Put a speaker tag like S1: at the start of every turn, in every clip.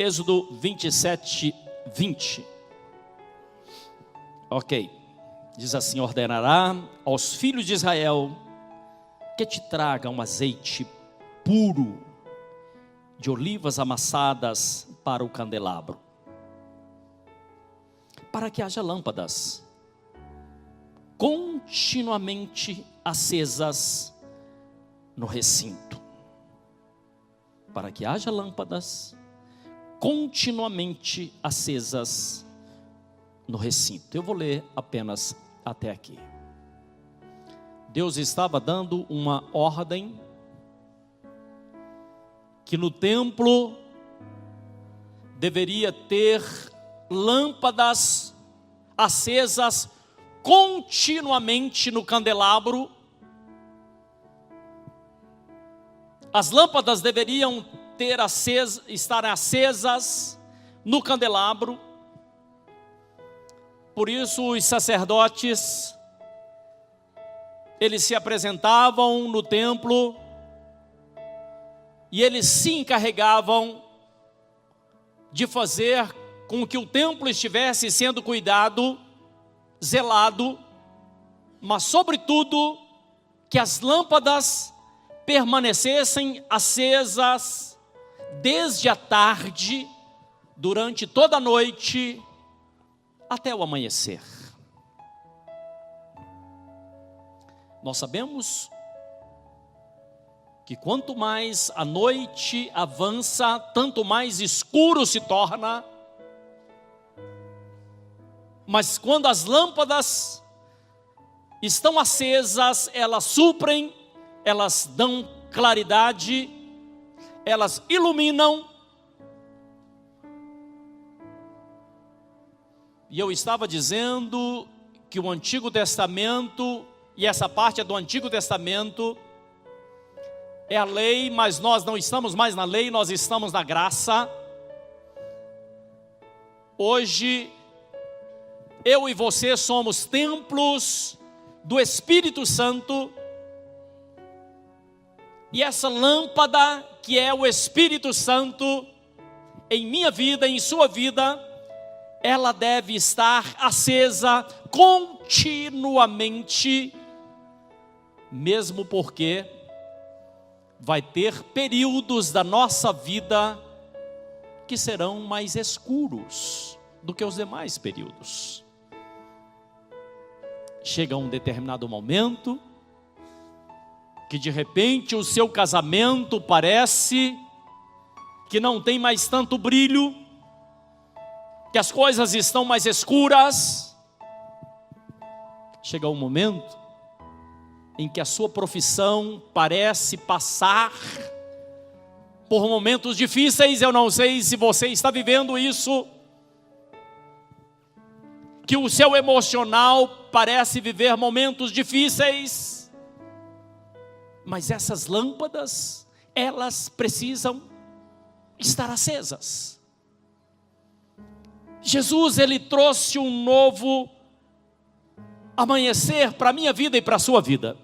S1: Êxodo 27, 20. Ok. Diz assim: ordenará aos filhos de Israel que te tragam azeite puro de olivas amassadas para o candelabro, para que haja lâmpadas continuamente acesas no recinto. Para que haja lâmpadas continuamente acesas no recinto. Eu vou ler apenas até aqui. Deus estava dando uma ordem que no templo deveria ter lâmpadas acesas continuamente no candelabro. As lâmpadas deveriam estar acesas no candelabro. Por isso os sacerdotes, eles se apresentavam no templo e eles se encarregavam de fazer com que o templo estivesse sendo cuidado, zelado, mas sobretudo que as lâmpadas permanecessem acesas desde a tarde, durante toda a noite, até o amanhecer. Nós sabemos que quanto mais a noite avança, tanto mais escuro se torna. Mas quando as lâmpadas estão acesas, elas suprem, elas dão claridade, elas iluminam. E eu estava dizendo que o Antigo Testamento, e essa parte é do Antigo Testamento, é a lei, mas nós não estamos mais na lei, nós estamos na graça. Hoje, eu e você somos templos do Espírito Santo. E essa lâmpada que é o Espírito Santo, em minha vida, em sua vida, ela deve estar acesa continuamente, mesmo porque vai ter períodos da nossa vida que serão mais escuros do que os demais períodos. Chega um determinado momento que de repente o seu casamento parece que não tem mais tanto brilho, que as coisas estão mais escuras. Chega um momento em que a sua profissão parece passar por momentos difíceis. Eu não sei se você está vivendo isso, que o seu emocional parece viver momentos difíceis, mas essas lâmpadas, elas precisam estar acesas. Jesus, ele trouxe um novo amanhecer para a minha vida e para a sua vida.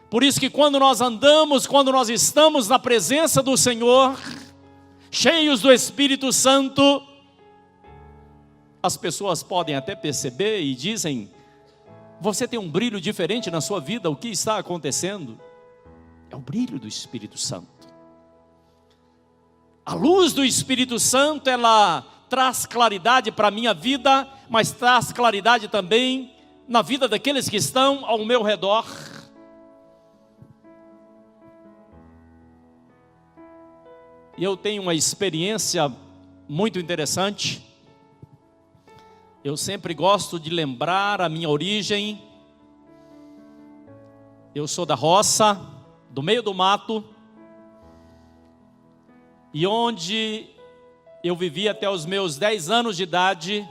S1: Por isso que quando nós andamos, quando nós estamos na presença do Senhor, cheios do Espírito Santo, as pessoas podem até perceber e dizem: você tem um brilho diferente na sua vida, o que está acontecendo? É o brilho do Espírito Santo. A luz do Espírito Santo, ela traz claridade para a minha vida, mas traz claridade também na vida daqueles que estão ao meu redor. E eu tenho uma experiência muito interessante. Eu sempre gosto de lembrar a minha origem. Eu sou da roça, do meio do mato, e onde eu vivi até os meus 10 anos de idade,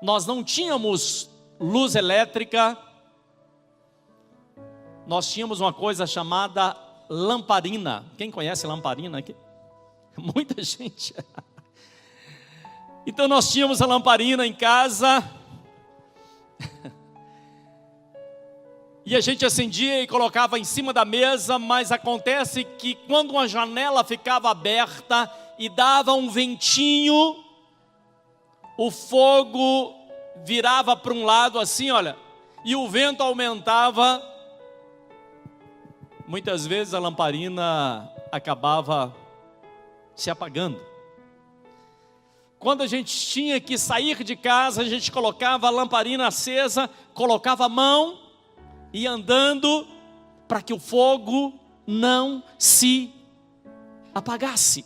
S1: nós não tínhamos luz elétrica, nós tínhamos uma coisa chamada lamparina. Quem conhece lamparina aqui? Muita gente. Então nós tínhamos a lamparina em casa, e a gente acendia e colocava em cima da mesa, mas acontece que quando uma janela ficava aberta, e dava um ventinho, o fogo virava para um lado assim, olha, e o vento aumentava. Muitas vezes a lamparina acabava se apagando. Quando a gente tinha que sair de casa, a gente colocava a lamparina acesa, colocava a mão e andando para que o fogo não se apagasse.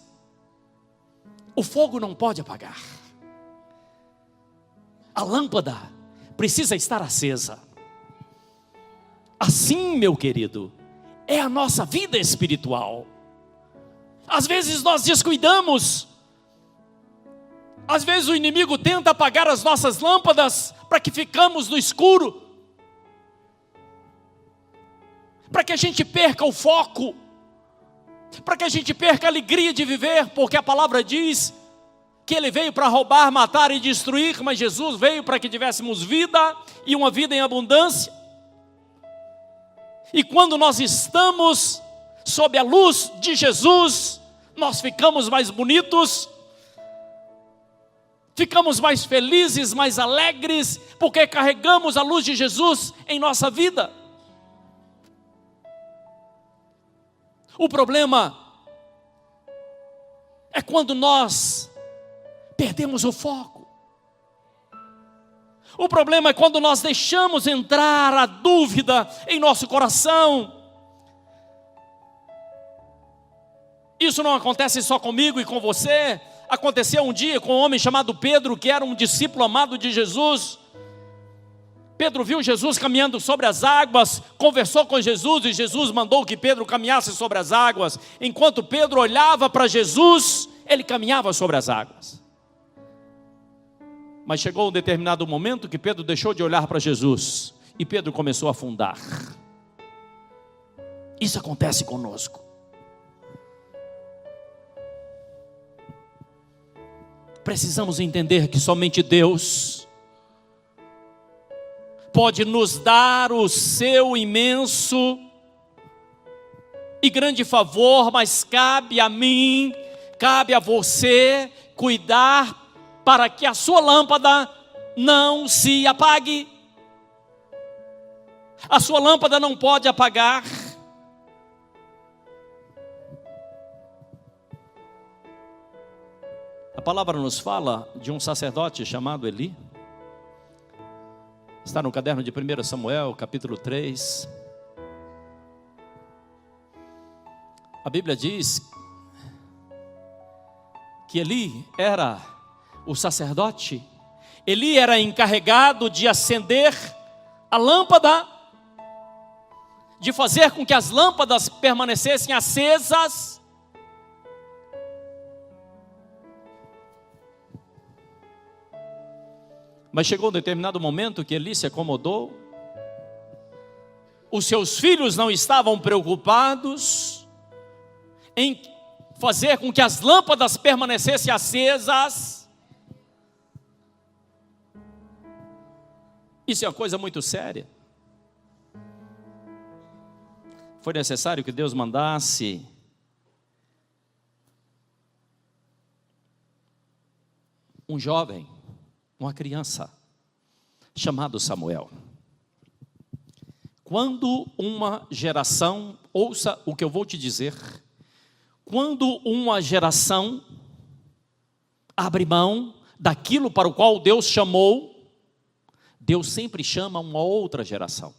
S1: O fogo não pode apagar. A lâmpada precisa estar acesa. Assim, meu querido, é a nossa vida espiritual. Às vezes nós descuidamos. Às vezes o inimigo tenta apagar as nossas lâmpadas para que ficamos no escuro, para que a gente perca o foco, para que a gente perca a alegria de viver, porque a palavra diz que Ele veio para roubar, matar e destruir, mas Jesus veio para que tivéssemos vida e uma vida em abundância. E quando nós estamos sob a luz de Jesus, nós ficamos mais bonitos, ficamos mais felizes, mais alegres, porque carregamos a luz de Jesus em nossa vida. O problema é quando nós perdemos o foco. O problema é quando nós deixamos entrar a dúvida em nosso coração. Isso não acontece só comigo e com você. Aconteceu um dia com um homem chamado Pedro, que era um discípulo amado de Jesus. Pedro viu Jesus caminhando sobre as águas, conversou com Jesus e Jesus mandou que Pedro caminhasse sobre as águas. Enquanto Pedro olhava para Jesus, ele caminhava sobre as águas. Mas chegou um determinado momento que Pedro deixou de olhar para Jesus e Pedro começou a afundar. Isso acontece conosco. Precisamos entender que somente Deus pode nos dar o seu imenso e grande favor, mas cabe a mim, cabe a você cuidar para que a sua lâmpada não se apague. A sua lâmpada não pode apagar. A palavra nos fala de um sacerdote chamado Eli. Está no caderno de 1 Samuel, capítulo 3. A Bíblia diz que Eli era o sacerdote. Eli era encarregado de acender a lâmpada, de fazer com que as lâmpadas permanecessem acesas. Mas chegou um determinado momento que Eli se acomodou. Os seus filhos não estavam preocupados em fazer com que as lâmpadas permanecessem acesas. Isso é uma coisa muito séria. Foi necessário que Deus mandasse um jovem, uma criança, chamado Samuel. Quando uma geração, ouça o que eu vou te dizer, quando uma geração abre mão daquilo para o qual Deus chamou, Deus sempre chama uma outra geração.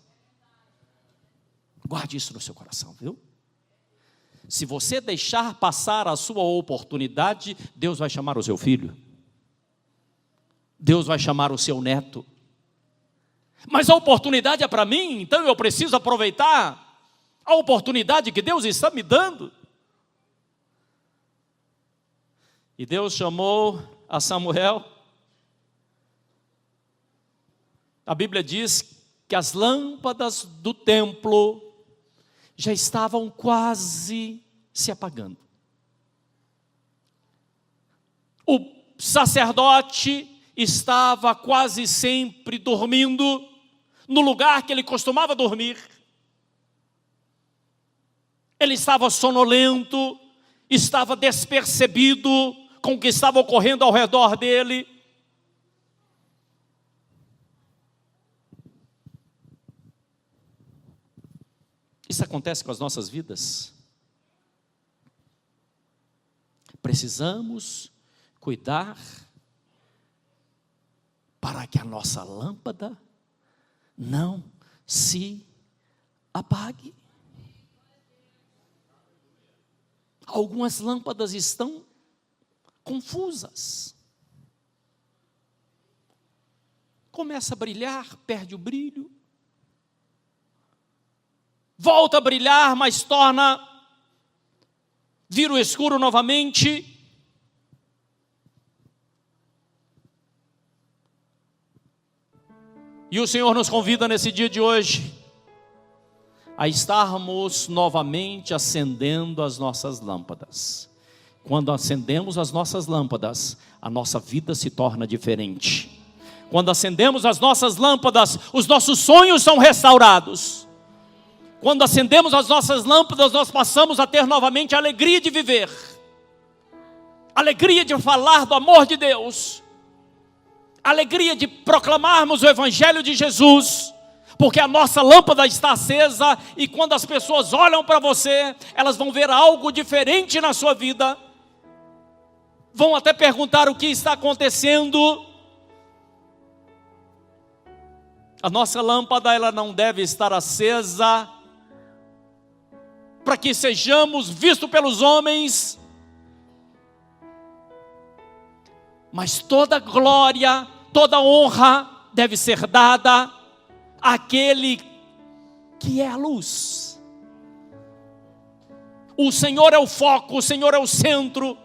S1: Guarde isso no seu coração, viu? Se você deixar passar a sua oportunidade, Deus vai chamar o seu filho. Deus vai chamar o seu neto. Mas a oportunidade é para mim, então eu preciso aproveitar a oportunidade que Deus está me dando. E Deus chamou a Samuel. A Bíblia diz que as lâmpadas do templo já estavam quase se apagando. O sacerdote estava quase sempre dormindo no lugar que ele costumava dormir. Ele estava sonolento, estava despercebido com o que estava ocorrendo ao redor dele. Isso acontece com as nossas vidas. Precisamos cuidar para que a nossa lâmpada não se apague. Algumas lâmpadas estão confusas. Começa a brilhar, perde o brilho. Volta a brilhar, mas vira o escuro novamente. E o Senhor nos convida nesse dia de hoje a estarmos novamente acendendo as nossas lâmpadas. Quando acendemos as nossas lâmpadas, a nossa vida se torna diferente. Quando acendemos as nossas lâmpadas, os nossos sonhos são restaurados. Quando acendemos as nossas lâmpadas, nós passamos a ter novamente a alegria de viver, alegria de falar do amor de Deus, alegria de proclamarmos o Evangelho de Jesus, porque a nossa lâmpada está acesa, e quando as pessoas olham para você, elas vão ver algo diferente na sua vida, vão até perguntar o que está acontecendo. A nossa lâmpada, ela não deve estar acesa para que sejamos vistos pelos homens, mas toda glória, toda honra deve ser dada àquele que é a luz. O Senhor é o foco, o Senhor é o centro,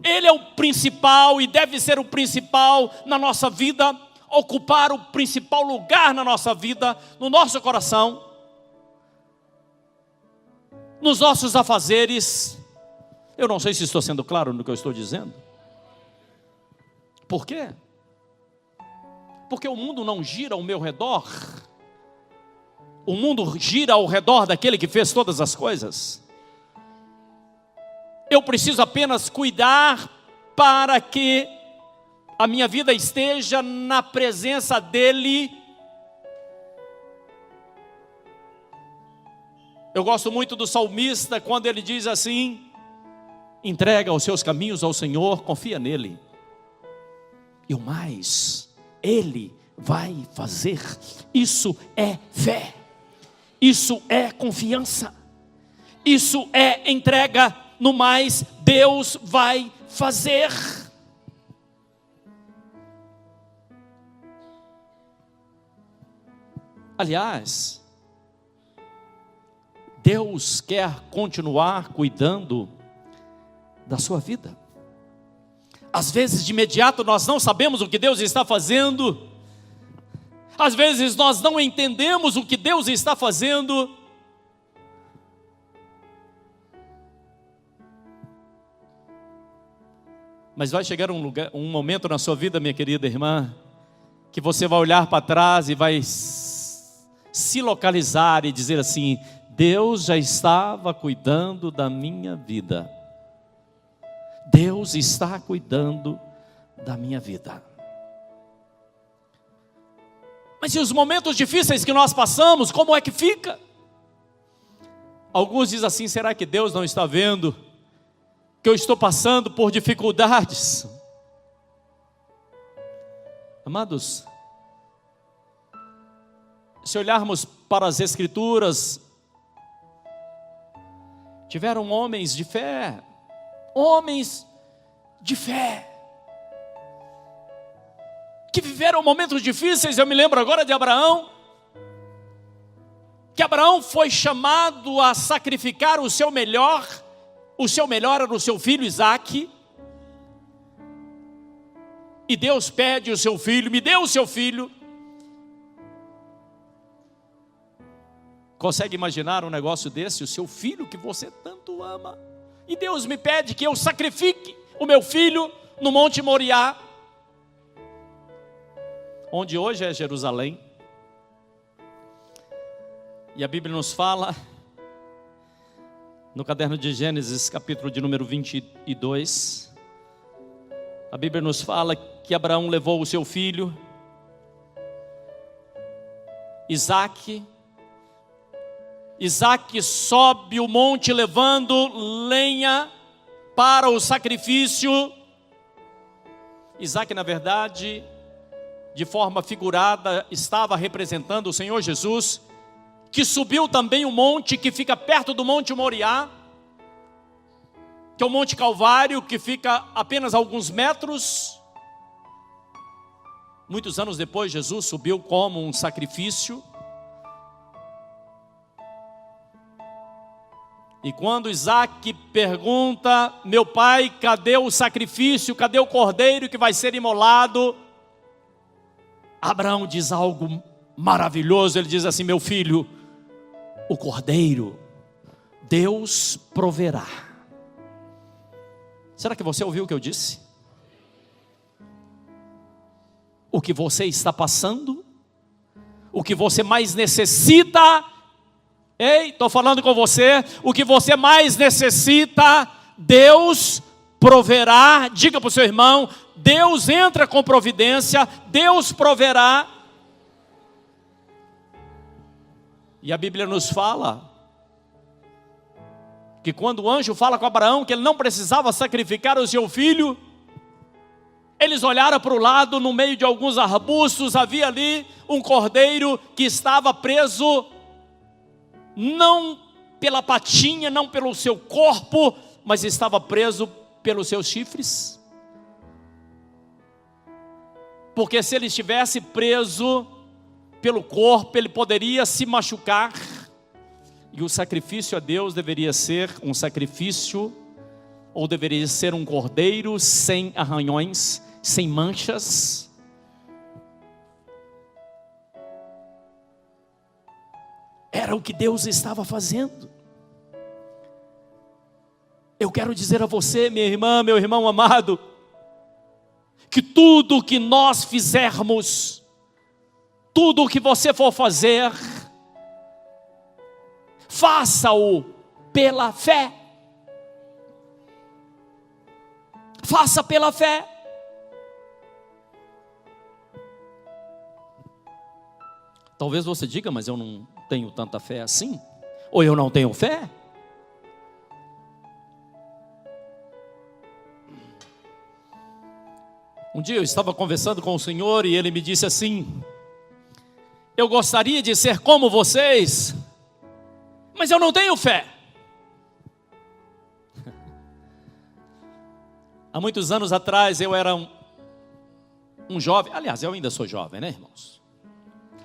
S1: Ele é o principal e deve ser o principal na nossa vida, ocupar o principal lugar na nossa vida, no nosso coração, nos nossos afazeres. Eu não sei se estou sendo claro no que eu estou dizendo. Por quê? Porque o mundo não gira ao meu redor. O mundo gira ao redor daquele que fez todas as coisas. Eu preciso apenas cuidar para que a minha vida esteja na presença dEle. Eu gosto muito do salmista quando ele diz assim: entrega os seus caminhos ao Senhor, confia nele, e o mais Ele vai fazer. Isso é fé, isso é confiança, isso é entrega. No mais, Deus vai fazer. Aliás, Deus quer continuar cuidando da sua vida. Às vezes, de imediato, nós não sabemos o que Deus está fazendo. Às vezes, nós não entendemos o que Deus está fazendo. Mas vai chegar um momento na sua vida, minha querida irmã, que você vai olhar para trás e vai se localizar e dizer assim: Deus já estava cuidando da minha vida. Deus está cuidando da minha vida. Mas e os momentos difíceis que nós passamos, como é que fica? Alguns dizem assim: será que Deus não está vendo que eu estou passando por dificuldades? Amados, se olharmos para as Escrituras, tiveram homens de fé, que viveram momentos difíceis. Eu me lembro agora de Abraão, que Abraão foi chamado a sacrificar o seu melhor era o seu filho Isaque, e Deus pede o seu filho: me dê o seu filho. Consegue imaginar um negócio desse? O seu filho que você tanto ama, e Deus me pede que eu sacrifique o meu filho no Monte Moriá, onde hoje é Jerusalém. E a Bíblia nos fala No caderno de Gênesis, capítulo de número 22, a Bíblia nos fala que Abraão levou o seu filho, Isaque. Isaque sobe o monte levando lenha para o sacrifício. Isaque, na verdade, de forma figurada, estava representando o Senhor Jesus, que subiu também o monte que fica perto do Monte Moriá, que é o Monte Calvário, que fica apenas a alguns metros. Muitos anos depois, Jesus subiu como um sacrifício. E quando Isaque pergunta: meu pai, cadê o sacrifício? Cadê o cordeiro que vai ser imolado? Abraão diz algo maravilhoso. Ele diz assim: meu filho, o cordeiro Deus proverá. Será que você ouviu o que eu disse? O que você está passando, o que você mais necessita, ei, estou falando com você, o que você mais necessita, Deus proverá. Diga para o seu irmão: Deus entra com providência, Deus proverá. E a Bíblia nos fala que quando o anjo fala com Abraão que ele não precisava sacrificar o seu filho, eles olharam para o lado, no meio de alguns arbustos, havia ali um cordeiro que estava preso, não pela patinha, não pelo seu corpo, mas estava preso pelos seus chifres. Porque se ele estivesse preso pelo corpo, ele poderia se machucar. E o sacrifício a Deus deveria ser um sacrifício, ou deveria ser um cordeiro sem arranhões, sem manchas. Era o que Deus estava fazendo. Eu quero dizer a você, minha irmã, meu irmão amado, que tudo o que nós fizermos, tudo o que você for fazer, faça-o pela fé. Faça pela fé. Talvez você diga: mas eu não tenho tanta fé assim. Ou eu não tenho fé. Um dia eu estava conversando com o Senhor e Ele me disse assim: eu gostaria de ser como vocês, mas eu não tenho fé. Há muitos anos atrás eu era um jovem. Aliás, eu ainda sou jovem, né, irmãos?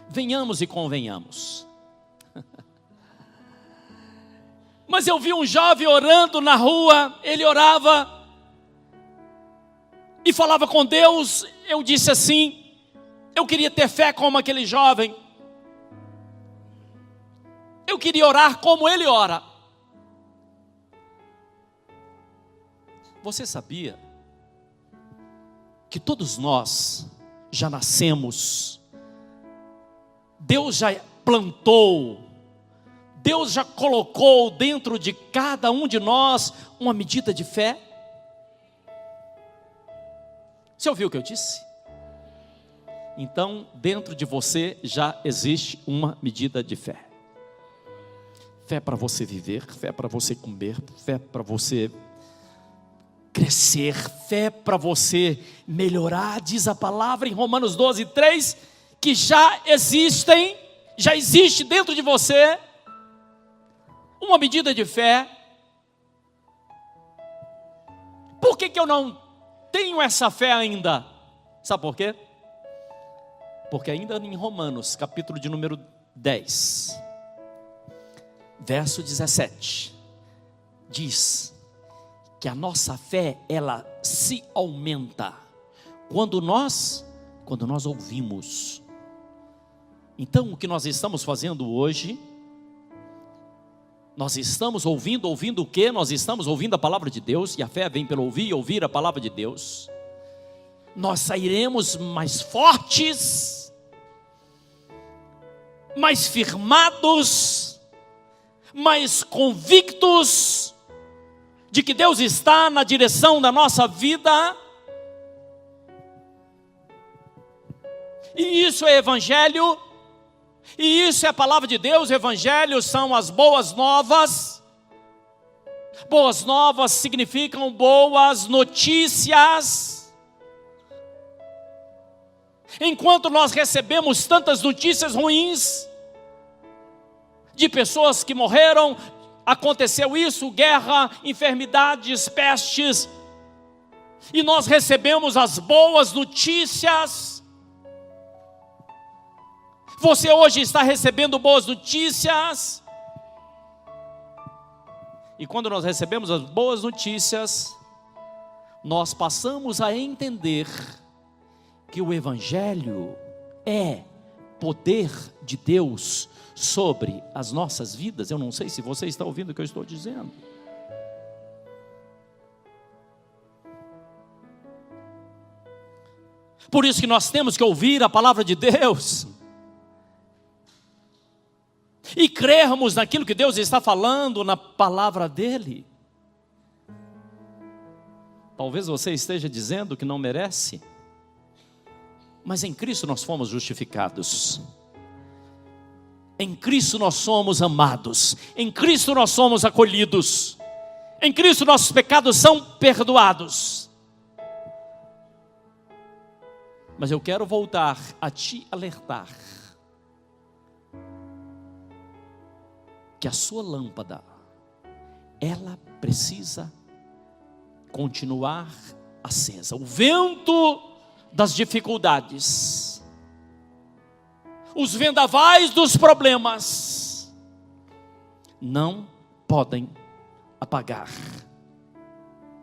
S1: Venhamos e convenhamos. Mas eu vi um jovem orando na rua. Ele orava e falava com Deus. Eu disse assim: eu queria ter fé como aquele jovem. Eu queria orar como ele ora. Você sabia que todos nós já nascemos, Deus já plantou, Deus já colocou dentro de cada um de nós uma medida de fé? Você ouviu o que eu disse? Então, dentro de você já existe uma medida de fé. Fé para você viver, fé para você comer, fé para você crescer, fé para você melhorar. Diz a palavra em Romanos 12:3 que já existe dentro de você uma medida de fé. Por que eu não tenho essa fé ainda? Sabe por quê? Porque ainda em Romanos, capítulo de número 10, verso 17, diz que a nossa fé, ela se aumenta quando nós ouvimos. Então, o que nós estamos fazendo hoje, nós estamos ouvindo o quê? Nós estamos ouvindo a palavra de Deus, e a fé vem pelo ouvir e ouvir a palavra de Deus. Nós sairemos mais fortes, mais firmados, mas convictos de que Deus está na direção da nossa vida. E isso é evangelho, e isso é a palavra de Deus. Evangelho são as boas novas. Boas novas significam boas notícias. Enquanto nós recebemos tantas notícias ruins, de pessoas que morreram, aconteceu isso, guerra, enfermidades, pestes, e nós recebemos as boas notícias. Você hoje está recebendo boas notícias. E quando nós recebemos as boas notícias, nós passamos a entender que o evangelho é poder de Deus sobre as nossas vidas. Eu não sei se você está ouvindo o que eu estou dizendo. Por isso que nós temos que ouvir a palavra de Deus e crermos naquilo que Deus está falando na palavra dele. Talvez você esteja dizendo que não merece, mas em Cristo nós fomos justificados. Em Cristo nós somos amados. Em Cristo nós somos acolhidos. Em Cristo nossos pecados são perdoados. Mas eu quero voltar a te alertar que a sua lâmpada, ela precisa continuar acesa. O vento das dificuldades, os vendavais dos problemas não podem apagar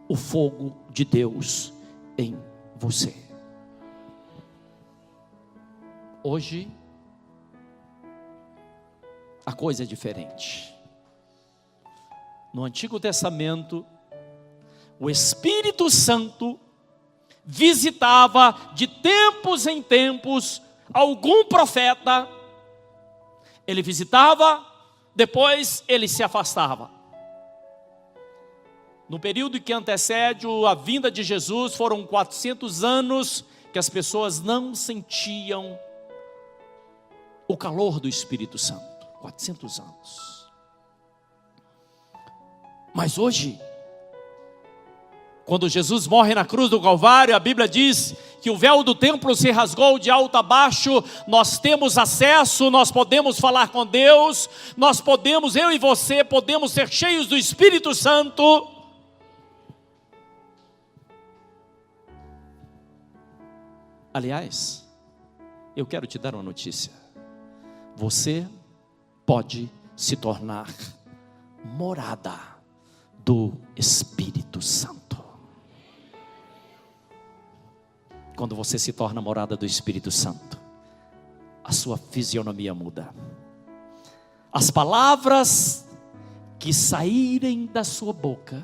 S1: o fogo de Deus em você. Hoje a coisa é diferente. No Antigo Testamento, o Espírito Santo visitava de tempos em tempos algum profeta. Ele visitava, depois ele se afastava. No período que antecede a vinda de Jesus, foram 400 anos que as pessoas não sentiam o calor do Espírito Santo. 400 anos. Mas hoje, quando Jesus morre na cruz do Calvário, a Bíblia diz que o véu do templo se rasgou de alto a baixo. Nós temos acesso, nós podemos falar com Deus, nós podemos, eu e você, podemos ser cheios do Espírito Santo. Aliás, eu quero te dar uma notícia. Você pode se tornar morada do Espírito Santo. Quando você se torna morada do Espírito Santo, a sua fisionomia muda. As palavras que saírem da sua boca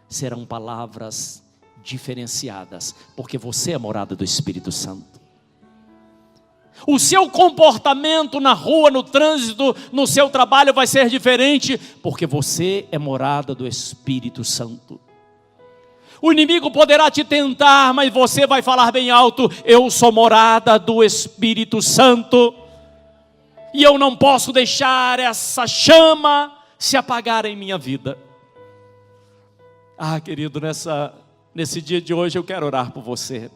S1: serão palavras diferenciadas, porque você é morada do Espírito Santo. O seu comportamento na rua, no trânsito, no seu trabalho vai ser diferente, porque você é morada do Espírito Santo. O inimigo poderá te tentar, mas você vai falar bem alto: eu sou morada do Espírito Santo, e eu não posso deixar essa chama se apagar em minha vida. Querido, nesse dia de hoje eu quero orar por você.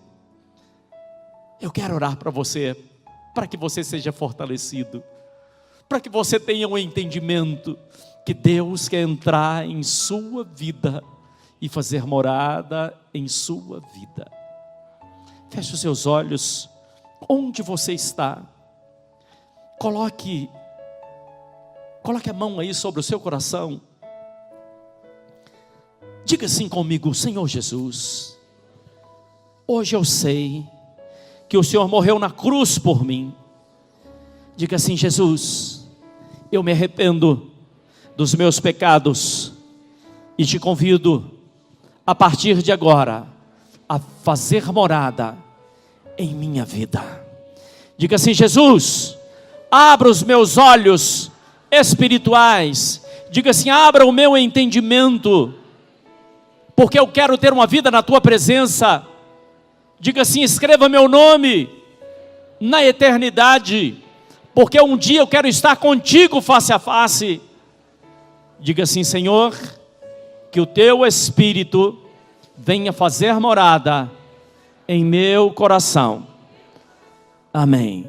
S1: Eu quero orar para você, para que você seja fortalecido, para que você tenha um entendimento que Deus quer entrar em sua vida e fazer morada em sua vida. Feche os seus olhos, onde você está, coloque a mão aí sobre o seu coração, diga assim comigo: Senhor Jesus, hoje eu sei que o Senhor morreu na cruz por mim. Diga assim: Jesus, eu me arrependo dos meus pecados e te convido a partir de agora a fazer morada em minha vida. Diga assim: Jesus, abra os meus olhos espirituais. Diga assim: abra o meu entendimento, porque eu quero ter uma vida na tua presença. Diga assim: escreva meu nome na eternidade, porque um dia eu quero estar contigo face a face. Diga assim: Senhor, que o teu Espírito venha fazer morada em meu coração. Amém.